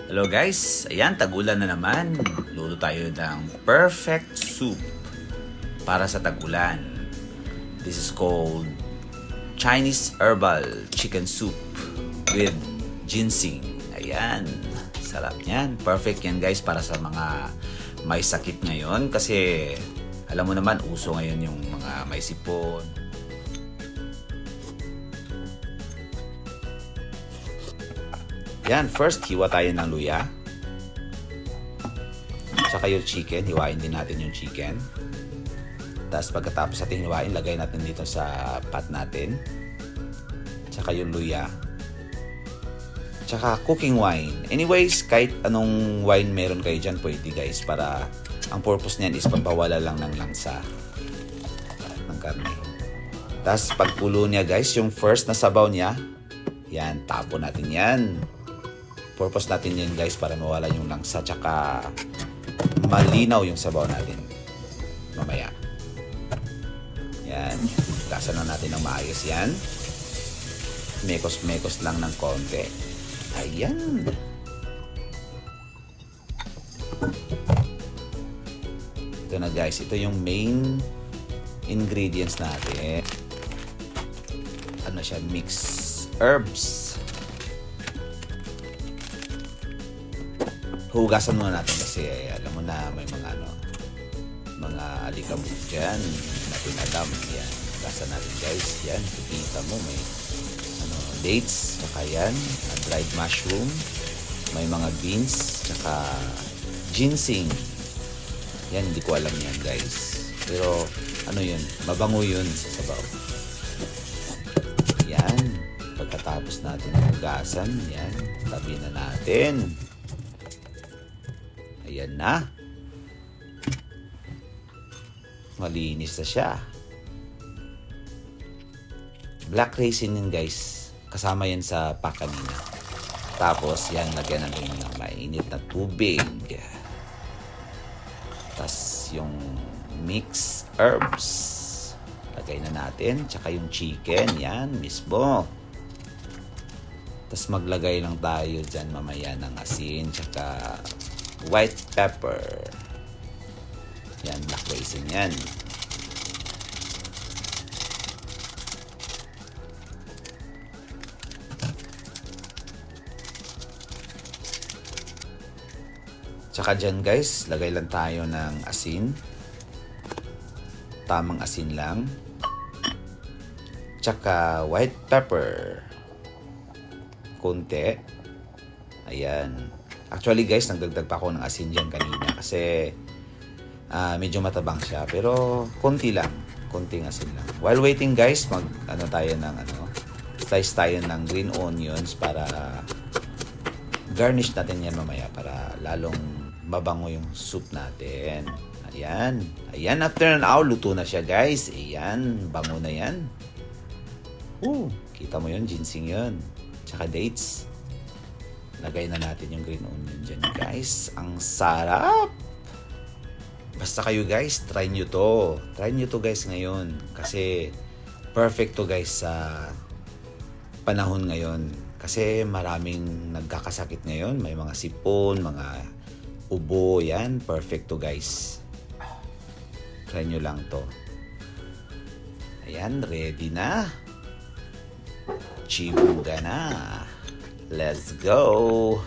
Hello guys, ayan, tag-ulan na naman. Luto tayo ng perfect soup para sa tag-ulan. This is called Chinese herbal chicken soup with ginseng. Ayan, sarap yan. Perfect yan guys para sa mga may sakit ngayon kasi alam mo naman, uso ngayon yung mga may sipon. Yan, first hiwa tayo ng luya. Tsaka yung chicken, hiwain din natin yung chicken. Tapos pagkatapos natin hiwain, lagay natin dito sa pot natin. Tsaka yung luya. Tsaka cooking wine. Anyways, kahit anong wine meron kayo dyan, pwede guys. Para ang purpose niyan is pagpawala lang ng langsa ng karne. Tapos pagkulo niya guys, yung first na sabaw niya, yan, tapon natin yan. Purpose natin yan guys para mawala yung langsa tsaka malinaw yung sabaw natin mamaya. Yan, gasan na natin ng maayos yan. Mekos-mekos lang ng konti. Ayan. Ito na guys, ito yung main ingredients natin. Ano siya, mixed herbs. Hugasan muna natin kasi alam mo na may mga mga alikabok dyan. Hindi natin alam. Yan. Hugasan natin guys. Yan. Kita mo may dates. Tsaka yan. Dried mushroom. May mga beans. Tsaka ginseng. Yan. Hindi ko alam yan guys. Pero ano yun? Mabango yun sa sabaw. Yan. Pagkatapos natin hugasan. Yan. Tabi na natin. Ayan na. Malinis na siya. Black raisin yun guys. Kasama yan sa pack kanina. Tapos yan, lagyan natin ng mainit na tubig. Tapos yung mixed herbs. Lagay na natin. Tsaka yung chicken. Yan, mismo. Tapos maglagay lang tayo dyan mamaya ng asin. Tsaka white pepper. Yan, black raisin yan. Tsaka dyan guys, lagay lang tayo ng asin. Tamang asin lang. Tsaka white pepper. Konti. Ayan. Actually guys, nagdagdag pa ako ng asin dyan kanina kasi medyo matabang siya. Pero konti lang. Konting asin lang. While waiting guys, slice tayo ng green onions para garnish natin yan mamaya para lalong mabango yung soup natin. Ayan. Ayan, after an hour, luto na siya guys. Ayan, bango na yan. Kita mo yun, ginseng yun. Tsaka dates. Lagay na natin yung green onion dyan guys. Ang sarap! Basta kayo guys, try nyo to. Try nyo to guys ngayon. Kasi perfect to guys sa panahon ngayon. Kasi maraming nagkakasakit ngayon. May mga sipon, mga ubo. Yan, perfect to guys. Try nyo lang to. Ayan, ready na. Chibuga na. Let's go!